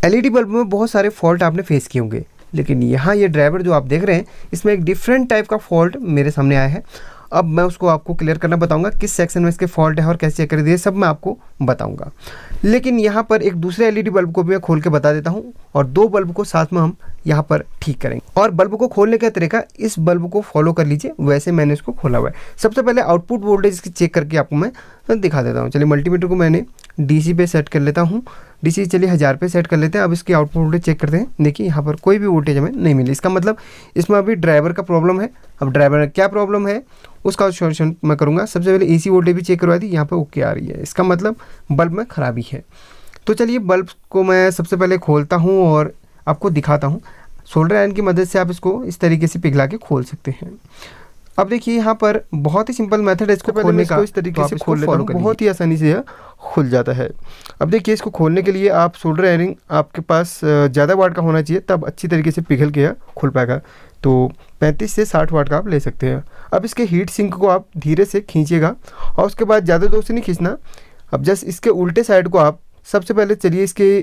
LED bulb में बहुत सारे फॉल्ट आपने फेस किए होंगे, लेकिन यहाँ ये ड्राइवर जो आप देख रहे हैं इसमें एक डिफरेंट टाइप का फॉल्ट मेरे सामने आया है। अब मैं उसको आपको क्लियर करना बताऊंगा, किस सेक्शन में इसके फॉल्ट है और कैसे चेक कर दिए सब मैं आपको बताऊंगा। लेकिन यहाँ पर एक दूसरे एलईडी बल्ब को भी मैं खोल के बता देता हूँ और दो बल्ब को साथ में हम यहाँ पर ठीक करेंगे। और बल्ब को खोलने का तरीका इस बल्ब को फॉलो कर लीजिए, वैसे मैंने इसको खोला हुआ है। सबसे पहले आउटपुट वोल्टेज इसकी चेक करके आपको मैं दिखा देता हूँ। चलिए मल्टीमीटर को मैंने डीसी पे सेट कर लेता हूँ। डीसी चलिए 1000 पे सेट कर लेते हैं। अब इसकी आउटपुट वोल्टेज चेक करते हैं। देखिए यहाँ पर कोई भी वोल्टेज हमें नहीं मिली, इसका मतलब इसमें अभी ड्राइवर का प्रॉब्लम है। अब ड्राइवर का क्या प्रॉब्लम है उसका सॉल्यूशन मैं करूँगा। सबसे पहले एसी वोल्टेज भी चेक करवा दी, यहाँ पर ओके आ रही है, इसका मतलब बल्ब में खराबी है। तो चलिए बल्ब को मैं सबसे पहले खोलता हूँ और आपको दिखाता हूँ। सोल्डर आयरन की मदद से आप इसको इस तरीके से पिघला के खोल सकते हैं। अब देखिए यहाँ पर बहुत ही सिंपल मेथड है इसको खोलने का, इस तरीके से खोल लेता हूँ, बहुत ही आसानी से यह खुल जाता है। अब देखिए इसको खोलने के लिए आप सोल्डर आयरन आपके पास ज़्यादा वाट का होना चाहिए, तब अच्छी तरीके से पिघल के खुल पाएगा। तो 35 से 60 वाट का आप ले सकते हैं। अब इसके हीट सिंक को आप धीरे से खींचिएगा और उसके बाद ज़्यादा जोर से नहीं खींचना। अब जस्ट इसके उल्टे साइड को आप सबसे पहले चलिए इसके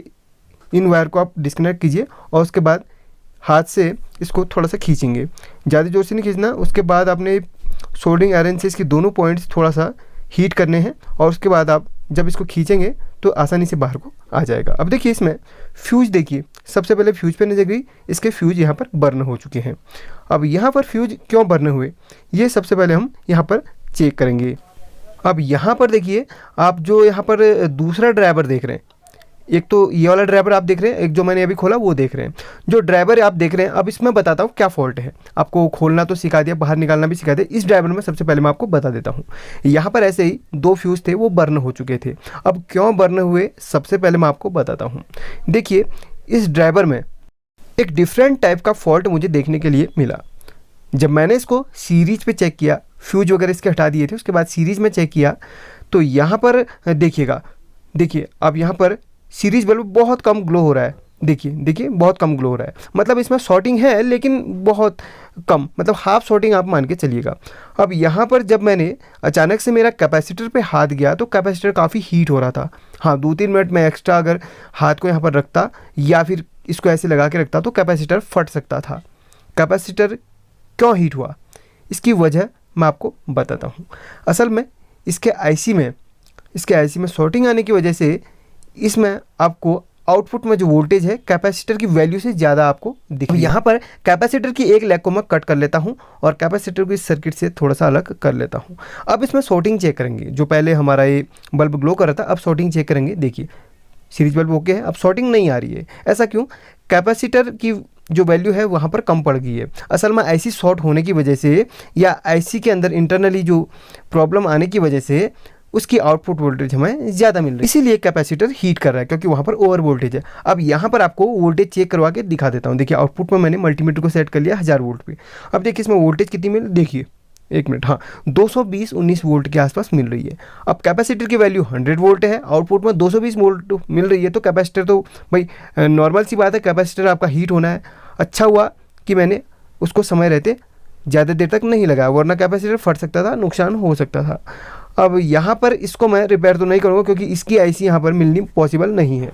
इन वायर को आप डिस्कनेक्ट कीजिए और उसके बाद हाथ से इसको थोड़ा सा खींचेंगे, ज़्यादा जोर से नहीं खींचना। उसके बाद आपने सोल्डरिंग आयरन से इसके दोनों पॉइंट्स थोड़ा सा हीट करने हैं और उसके बाद आप जब इसको खींचेंगे तो आसानी से बाहर को आ जाएगा। अब देखिए इसमें फ्यूज़, देखिए सबसे पहले फ्यूज़ पे नजर गई, इसके फ्यूज़ यहाँ पर बर्न हो चुके हैं। अब यहाँ पर फ्यूज़ क्यों बर्न हुए ये सबसे पहले हम यहाँ पर चेक करेंगे। अब यहाँ पर देखिए आप जो यहाँ पर दूसरा ड्राइवर देख रहे हैं, एक तो ये वाला ड्राइवर आप देख रहे हैं, एक जो मैंने अभी खोला वो देख रहे हैं। जो ड्राइवर आप देख रहे हैं, अब इसमें बताता हूँ क्या फॉल्ट है। आपको खोलना तो सिखा दिया, बाहर निकालना भी सिखा दिया। इस ड्राइवर में सबसे पहले मैं आपको बता देता हूँ। यहाँ पर ऐसे ही दो फ्यूज़ थे, वो बर्न हो चुके थे। अब क्यों बर्न हुए सबसे पहले मैं आपको बताता हूँ। देखिए इस ड्राइवर में एक डिफरेंट टाइप का फॉल्ट मुझे देखने के लिए मिला। जब मैंने इसको सीरीज पे चेक किया, फ्यूज वगैरह इसके हटा दिए थे, उसके बाद सीरीज में चेक किया तो यहाँ पर देखिएगा, देखिए अब यहाँ पर सीरीज बल्ब बहुत कम ग्लो हो रहा है। देखिए बहुत कम ग्लो हो रहा है, मतलब इसमें शॉर्टिंग है लेकिन बहुत कम, मतलब हाफ शॉर्टिंग आप मान के चलिएगा। अब यहाँ पर जब मैंने अचानक से मेरा कैपेसिटर पे हाथ गया तो कैपेसिटर काफ़ी हीट हो रहा था। हाँ 2-3 मिनट में एक्स्ट्रा अगर हाथ को यहाँ पर रखता या फिर इसको ऐसे लगा के रखता तो कैपेसिटर फट सकता था। कैपेसिटर क्यों हीट हुआ इसकी वजह मैं आपको बताता हूँ। असल में इसके आईसी में शॉर्टिंग आने की वजह से इसमें आपको आउटपुट में जो वोल्टेज है कैपेसिटर की वैल्यू से ज़्यादा आपको दिख। यहाँ पर कैपेसिटर की एक लेग को मैं कट कर लेता हूँ और कैपेसिटर को इस सर्किट से थोड़ा सा अलग कर लेता हूँ। अब इसमें शॉर्टिंग चेक करेंगे। जो पहले हमारा ये बल्ब ग्लो कर रहा था, अब शॉर्टिंग चेक करेंगे। देखिए सीरीज बल्ब ओके है, अब शॉर्टिंग नहीं आ रही है। ऐसा क्यों? कैपेसिटर की जो वैल्यू है वहाँ पर कम पड़ गई है। असल में आईसी शॉर्ट होने की वजह से या आईसी के अंदर इंटरनली जो प्रॉब्लम आने की वजह से उसकी आउटपुट वोल्टेज हमें ज़्यादा मिल रही है, इसीलिए कैपेसिटर हीट कर रहा है क्योंकि वहाँ पर ओवर वोल्टेज है। अब यहाँ पर आपको वोल्टेज चेक करवा के दिखा देता हूँ। देखिए आउटपुट में मैंने मल्टीमीटर को सेट कर लिया 1000 वोल्ट पे। अब देखिए इसमें वोल्टेज कितनी मिल, देखिए 1 मिनट, हाँ 220-19 वोल्ट के आसपास मिल रही है। अब कैपेसिटर की वैल्यू 100 वोल्ट है, आउटपुट में 220 वोल्ट मिल रही है, तो कैपेसिटर तो भाई नॉर्मल सी बात है, कैपेसिटर आपका हीट होना है। अच्छा हुआ कि मैंने उसको समय रहते ज़्यादा देर तक नहीं लगाया, वरना कैपेसिटर फट सकता था, नुकसान हो सकता था। अब यहाँ पर इसको मैं रिपेयर तो नहीं करूँगा क्योंकि इसकी आईसी यहाँ पर मिलनी पॉसिबल नहीं है।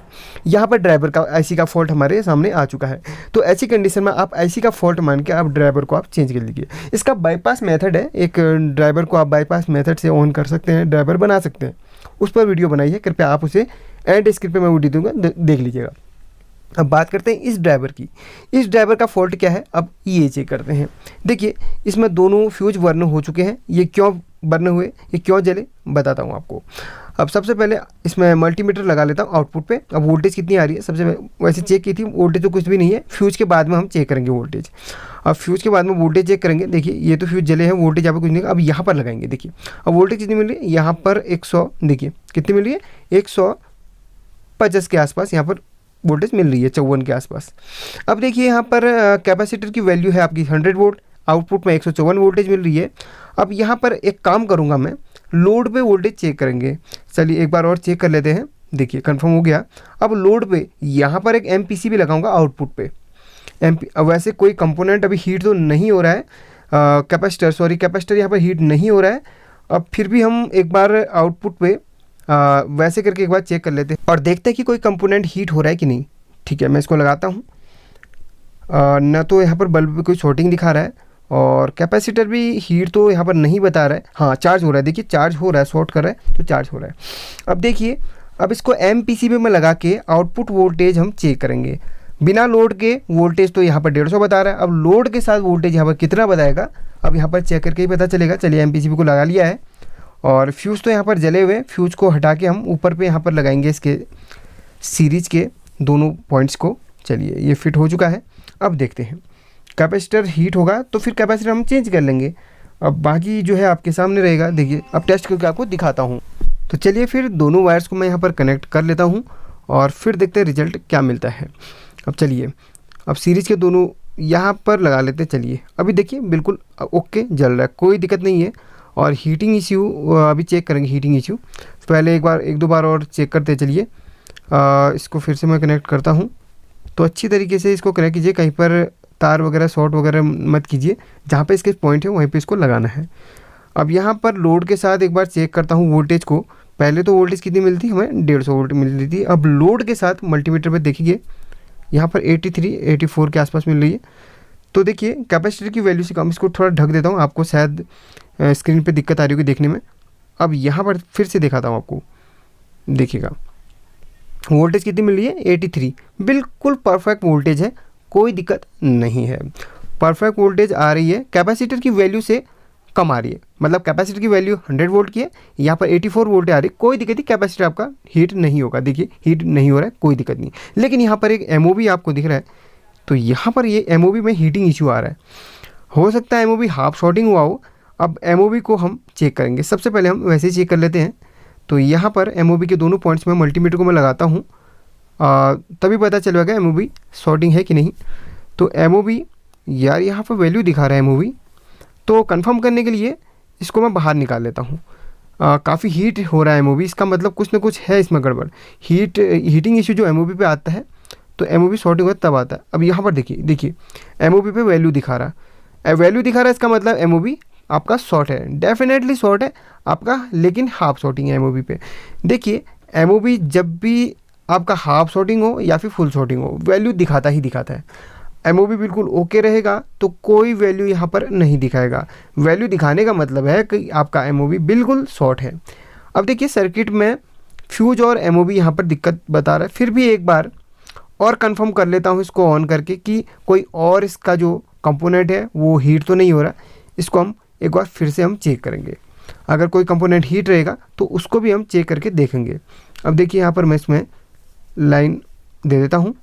यहाँ पर ड्राइवर का आईसी का फॉल्ट हमारे सामने आ चुका है। तो ऐसी कंडीशन में आप आईसी का फॉल्ट मान के आप ड्राइवर को आप चेंज कर लीजिए। इसका बाईपास मेथड है, एक ड्राइवर को आप बाईपास मेथड से ऑन कर सकते हैं, ड्राइवर बना सकते हैं। उस पर वीडियो बनाई है, कृपया आप उसे एंड स्क्रिप्ट पर मैं वीडियो दूँगा, देख लीजिएगा। अब बात करते हैं इस ड्राइवर की। इस ड्राइवर का फॉल्ट क्या है, अब ये चेक करते हैं। देखिए इसमें दोनों फ्यूज बर्न हो चुके हैं। ये क्यों बर्न हुए, ये क्यों जले, बताता हूँ आपको। अब सबसे पहले इसमें मल्टीमीटर लगा लेता हूँ आउटपुट पे। अब वोल्टेज कितनी आ रही है, सबसे वैसे चेक की थी, वोल्टेज तो कुछ भी नहीं है। फ्यूज के बाद में हम चेक करेंगे वोल्टेज। अब फ्यूज के बाद में वोल्टेज चेक करेंगे। देखिए ये तो फ्यूज जले हैं, वोल्टेज यहाँ पर कुछ नहीं। अब यहाँ पर लगाएंगे, देखिए अब वोल्टेज कितनी मिल रही है, यहाँ पर 100, देखिए कितनी मिल रही है, 150 के आसपास यहाँ पर वोल्टेज मिल रही है, 54 के आसपास। अब देखिए यहाँ पर कैपेसिटर की वैल्यू है आपकी 100 वोल्ट, आउटपुट में 154 वोल्टेज मिल रही है। अब यहाँ पर एक काम करूँगा मैं, लोड पे वोल्टेज चेक करेंगे। चलिए एक बार और चेक कर लेते हैं। देखिए कंफर्म हो गया। अब लोड पे यहाँ पर एक एमपीसी भी लगाऊंगा आउटपुट पे। अब वैसे कोई कंपोनेंट अभी हीट तो नहीं हो रहा है, कैपेसिटर यहाँ पर हीट नहीं हो रहा है। अब फिर भी हम एक बार आउटपुट पे वैसे करके एक बार चेक कर लेते हैं और देखते हैं कि कोई कंपोनेंट हीट हो रहा है कि नहीं। ठीक है, मैं इसको लगाता हूँ। ना तो यहाँ पर बल्ब पे कोई शॉर्टिंग दिखा रहा है और कैपेसिटर भी हीट तो यहाँ पर नहीं बता रहा है। हाँ, चार्ज हो रहा है, देखिए चार्ज हो रहा है, शॉर्ट कर रहा है तो चार्ज हो रहा है। अब देखिए, अब इसको MPCB में लगा के आउटपुट वोल्टेज हम चेक करेंगे। बिना लोड के वोल्टेज तो यहाँ पर 150 बता रहा है। अब लोड के साथ वोल्टेज यहाँ पर कितना बताएगा, अब यहाँ पर चेक करके ही पता चलेगा। चलिए MPCB को लगा लिया है और फ्यूज़ तो यहाँ पर जले हुए, फ्यूज़ को हटा के हम ऊपर पे यहाँ पर लगाएंगे इसके सीरीज के दोनों पॉइंट्स को। चलिए, ये फिट हो चुका है। अब देखते हैं, कैपेसिटर हीट होगा तो फिर कैपेसिटर हम चेंज कर लेंगे। अब बाकी जो है आपके सामने रहेगा। देखिए, अब टेस्ट करके आपको दिखाता हूँ। तो चलिए फिर दोनों वायर्स को मैं यहाँ पर कनेक्ट कर लेता हूँ और फिर देखते हैं रिजल्ट क्या मिलता है। अब चलिए, अब सीरीज़ के दोनों यहाँ पर लगा लेते हैं। चलिए, अभी देखिए बिल्कुल ओके जल रहा है, कोई दिक्कत नहीं है। और हीटिंग इश्यू अभी चेक करेंगे। हीटिंग इश्यू पहले एक दो बार और चेक करते हैं। चलिए, इसको फिर से मैं कनेक्ट करता हूँ। तो अच्छी तरीके से इसको कनेक्ट कीजिए, कहीं पर तार वगैरह शॉर्ट वगैरह मत कीजिए। जहाँ पे इसके पॉइंट है वहीं पे इसको लगाना है। अब यहाँ पर लोड के साथ एक बार चेक करता हूँ वोल्टेज को। पहले तो वोल्टेज कितनी मिलती, हमें 150 वोल्ट मिल रही थी। अब लोड के साथ मल्टीमीटर पे देखिए, यहाँ पर 84 के आसपास मिल रही है। तो देखिए, कैपेसिटर की वैल्यू से कम, इसको थोड़ा ढक देता हूँ, आपको शायद स्क्रीन पे दिक्कत आ रही होगी देखने में। अब यहाँ पर फिर से दिखाता हूँ आपको, देखिएगा वोल्टेज कितनी मिल रही है, 83। बिल्कुल परफेक्ट वोल्टेज है, कोई दिक्कत नहीं है, परफेक्ट वोल्टेज आ रही है। कैपेसिटर की वैल्यू से कम आ रही है, मतलब कैपेसिटर की वैल्यू 100 वोल्ट की है, यहाँ पर 84 वोल्ट आ रही है। कोई दिक्कत नहीं, कैपेसिटर आपका हीट नहीं होगा। देखिए, हीट नहीं हो रहा है, कोई दिक्कत नहीं। लेकिन यहाँ पर एक MOB आपको दिख रहा है, तो यहाँ पर ये MOB में हीटिंग इशू आ रहा है। हो सकता है MOB हाफ शॉर्टिंग हुआ हो। अब MOB को हम चेक करेंगे। सबसे पहले हम वैसे ही चेक कर लेते हैं। तो यहाँ पर MOB के दोनों पॉइंट्स में मल्टीमीटर को मैं लगाता हूँ, तभी पता चलेगा MOB शॉर्टिंग है कि नहीं। तो MOB यार यहाँ पर वैल्यू दिखा रहा है MOB, तो कंफर्म करने के लिए इसको मैं बाहर निकाल लेता हूँ। काफ़ी हीट हो रहा है MOB, इसका मतलब कुछ ना कुछ है इसमें गड़बड़। हीटिंग इशू जो MOB पे आता है, तो MOB शॉर्टिंग होता तब आता है। अब यहाँ पर देखिए MOB पे वैल्यू दिखा रहा है, वैल्यू दिखा रहा है, इसका मतलब MOB आपका शॉर्ट है, डेफिनेटली शॉर्ट है आपका, लेकिन हाफ शॉर्टिंग है MOB पे। देखिए, MOB जब भी आपका हाफ शॉर्टिंग हो या फिर फुल शॉर्टिंग हो, वैल्यू दिखाता ही दिखाता है। MOB बिल्कुल ओके रहेगा तो कोई वैल्यू यहाँ पर नहीं दिखाएगा। वैल्यू दिखाने का मतलब है कि आपका MOB बिल्कुल शॉर्ट है। अब देखिए, सर्किट में फ्यूज और MOB यहाँ पर दिक्कत बता रहा है। फिर भी एक बार और कंफर्म कर लेता हूँ इसको ऑन करके कि कोई और इसका जो कंपोनेंट है वो हीट तो नहीं हो रहा। इसको हम एक बार फिर से हम चेक करेंगे। अगर कोई कंपोनेंट हीट रहेगा तो उसको भी हम चेक करके देखेंगे। अब देखिए, यहाँ पर मैं इसमें लाइन दे देता हूँ,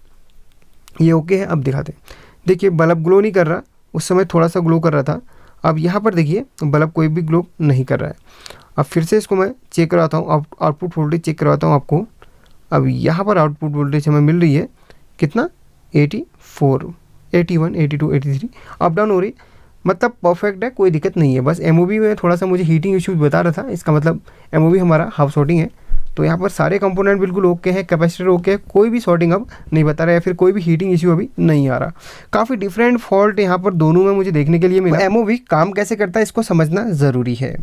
ये ओके है। अब दिखाते हैं। देखिए, बल्ब ग्लो नहीं कर रहा, उस समय थोड़ा सा ग्लो कर रहा था। अब यहाँ पर देखिए, बल्ब कोई भी ग्लो नहीं कर रहा है। अब फिर से इसको मैं चेक करवाता हूँ, आउटपुट वोल्टेज चेक करवाता हूँ आपको। अब यहाँ पर आउटपुट वोल्टेज हमें मिल रही है कितना, 84, 81, 82, 83 अप डाउन हो रही, मतलब परफेक्ट है, कोई दिक्कत नहीं है। बस MOB में थोड़ा सा मुझे हीटिंग इश्यूज बता रहा था, इसका मतलब MOB हमारा हाफ शॉर्टिंग है। तो यहाँ पर सारे कंपोनेंट बिल्कुल ओके हैं, कैपेसिटर ओके है, कोई भी शॉर्टिंग अब नहीं बता रहा है, या फिर कोई भी हीटिंग इश्यू अभी नहीं आ रहा। काफ़ी डिफरेंट फॉल्ट यहाँ पर दोनों में मुझे देखने के लिए मिला। MOB काम कैसे करता है इसको समझना ज़रूरी है।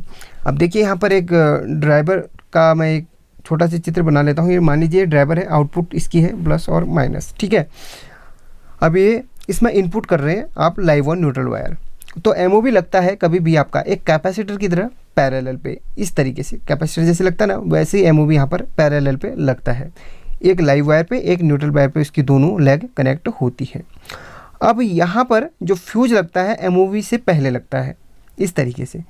अब देखिए, यहाँ पर एक ड्राइवर का मैं एक छोटा सा चित्र बना लेता हूँ। ये मान लीजिए ड्राइवर है, आउटपुट इसकी है प्लस और माइनस, ठीक है। अब ये इसमें इनपुट कर रहे हैं आप लाइव ऑन न्यूट्रल वायर। तो MOB लगता है कभी भी आपका एक कैपेसिटर की तरह पैरेलल पे, इस तरीके से कैपेसिटर जैसे लगता है ना, वैसे ही MOB यहाँ पर पैरेलल पे लगता है। एक लाइव वायर पे, एक न्यूट्रल वायर पे इसकी दोनों लेग कनेक्ट होती है। अब यहाँ पर जो फ्यूज लगता है MOB से पहले लगता है, इस तरीके से।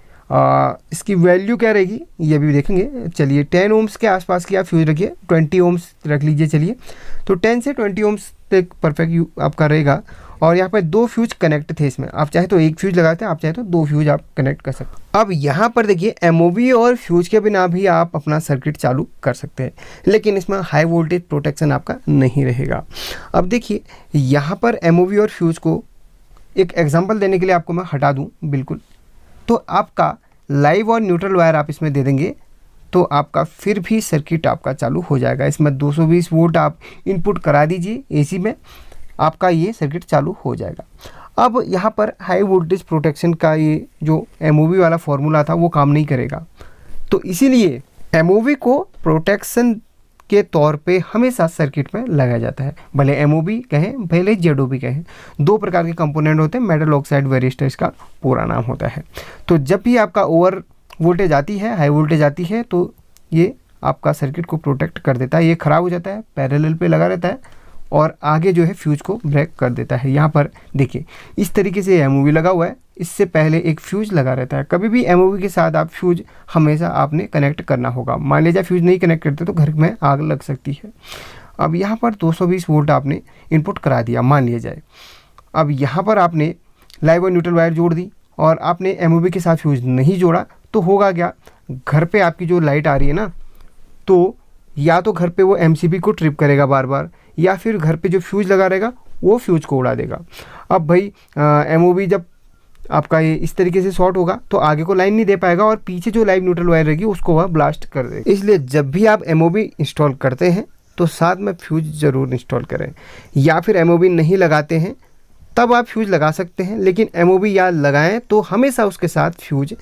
इसकी वैल्यू क्या रहेगी ये भी देखेंगे। चलिए, 10 ओम्स के आसपास की आप फ्यूज रखिए, 20 ओम्स रख लीजिए। चलिए, तो 10 से 20 ओम्स तक परफेक्ट आपका रहेगा। और यहाँ पर 2 फ्यूज कनेक्ट थे इसमें, आप चाहे तो एक फ्यूज लगाते हैं, आप चाहे तो 2 फ्यूज आप कनेक्ट कर सकते हैं। अब यहाँ पर देखिए, MOB और फ्यूज के बिना भी आप अपना सर्किट चालू कर सकते हैं, लेकिन इसमें हाई वोल्टेज प्रोटेक्शन आपका नहीं रहेगा। अब देखिए, यहाँ पर MOB और फ्यूज को एक एग्जाम्पल देने के लिए आपको मैं हटा दूँ बिल्कुल, तो आपका लाइव और न्यूट्रल वायर आप इसमें दे देंगे तो आपका फिर भी सर्किट आपका चालू हो जाएगा। इसमें 220 वोल्ट आप इनपुट करा दीजिए AC में, आपका ये सर्किट चालू हो जाएगा। अब यहाँ पर हाई वोल्टेज प्रोटेक्शन का ये जो MOB वाला फॉर्मूला था वो काम नहीं करेगा। तो इसीलिए MOB को प्रोटेक्शन के तौर पे हमेशा सर्किट में लगाया जाता है, भले एमओबी कहें भले जेडओबी कहें। 2 प्रकार के कंपोनेंट होते हैं, मेटल ऑक्साइड वेरिस्टर इसका पूरा नाम होता है। तो जब भी आपका ओवर वोल्टेज आती है, हाई वोल्टेज आती है, तो ये आपका सर्किट को प्रोटेक्ट कर देता है, ये ख़राब हो जाता है, पैरेलल पे लगा रहता है और आगे जो है फ्यूज को ब्रेक कर देता है। यहाँ पर देखिए इस तरीके से एमओबी लगा हुआ है, इससे पहले एक फ्यूज लगा रहता है। कभी भी एमओबी के साथ आप फ्यूज हमेशा आपने कनेक्ट करना होगा। मान लीजिए फ्यूज नहीं कनेक्ट करते तो घर में आग लग सकती है। अब यहाँ पर 220 वोल्ट आपने इनपुट करा दिया मान लिया जाए। अब यहाँ पर आपने लाइव और न्यूट्रल वायर जोड़ दी और आपने एमओबी के साथ फ्यूज नहीं जोड़ा, तो होगा क्या, घर पे आपकी जो लाइट आ रही है ना, तो या तो घर पे वो एमसीबी को ट्रिप करेगा बार बार, या फिर घर पे जो फ्यूज लगा रहेगा वो फ्यूज को उड़ा देगा। अब भाई एमओबी जब आपका ये इस तरीके से शॉर्ट होगा तो आगे को लाइन नहीं दे पाएगा और पीछे जो लाइव न्यूट्रल वायर रहेगी उसको वह ब्लास्ट कर देगा। इसलिए जब भी आप एमओबी इंस्टॉल करते हैं तो साथ में फ्यूज ज़रूर इंस्टॉल करें, या फिर एमओबी नहीं लगाते हैं तब आप फ्यूज लगा सकते हैं, लेकिन एमओबी या लगाएं तो हमेशा उसके साथ फ्यूज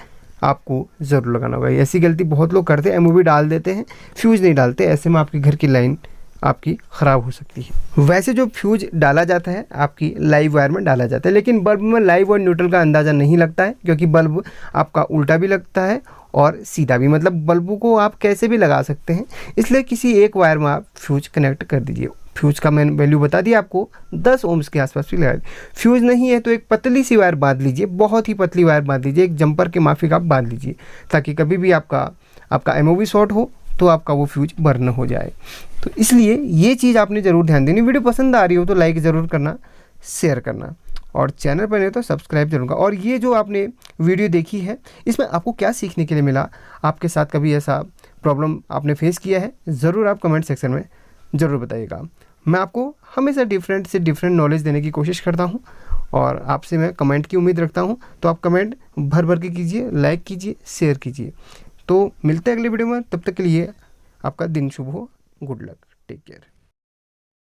आपको ज़रूर लगाना होगा। ऐसी गलती बहुत लोग करते हैं, एमओबी डाल देते हैं फ्यूज नहीं डालते, ऐसे में आपके घर की लाइन आपकी ख़राब हो सकती है। वैसे जो फ्यूज डाला जाता है आपकी लाइव वायर में डाला जाता है, लेकिन बल्ब में लाइव और न्यूट्रल का अंदाज़ा नहीं लगता है, क्योंकि बल्ब आपका उल्टा भी लगता है और सीधा भी, मतलब बल्बों को आप कैसे भी लगा सकते हैं। इसलिए किसी एक वायर में आप फ्यूज कनेक्ट कर दीजिए। फ्यूज का मैंने वैल्यू बता दिया आपको, 10 ओम्स के आसपास भी लगा दीजिए। फ्यूज नहीं है तो एक पतली सी वायर बांध लीजिए, बहुत ही पतली वायर बांध लीजिए, एक जंपर के माफिक आप बांध लीजिए, ताकि कभी भी आपका एमओबी शॉर्ट हो तो आपका वो फ्यूज बर्न हो जाए। तो इसलिए ये चीज़ आपने ज़रूर ध्यान देनी। वीडियो पसंद आ रही हो तो लाइक ज़रूर करना, शेयर करना और चैनल पर नहीं तो सब्सक्राइब जरूर करना। और ये जो आपने वीडियो देखी है इसमें आपको क्या सीखने के लिए मिला, आपके साथ कभी ऐसा प्रॉब्लम आपने फेस किया है, ज़रूर आप कमेंट सेक्शन में ज़रूर बताइएगा। मैं आपको हमेशा डिफरेंट से डिफरेंट नॉलेज देने की कोशिश करता हूँ और आपसे मैं कमेंट की उम्मीद रखता हूँ। तो आप कमेंट भर भर के कीजिए, लाइक कीजिए, शेयर कीजिए। तो मिलते हैं अगले वीडियो में, तब तक के लिए आपका दिन शुभ हो। Good luck, take care.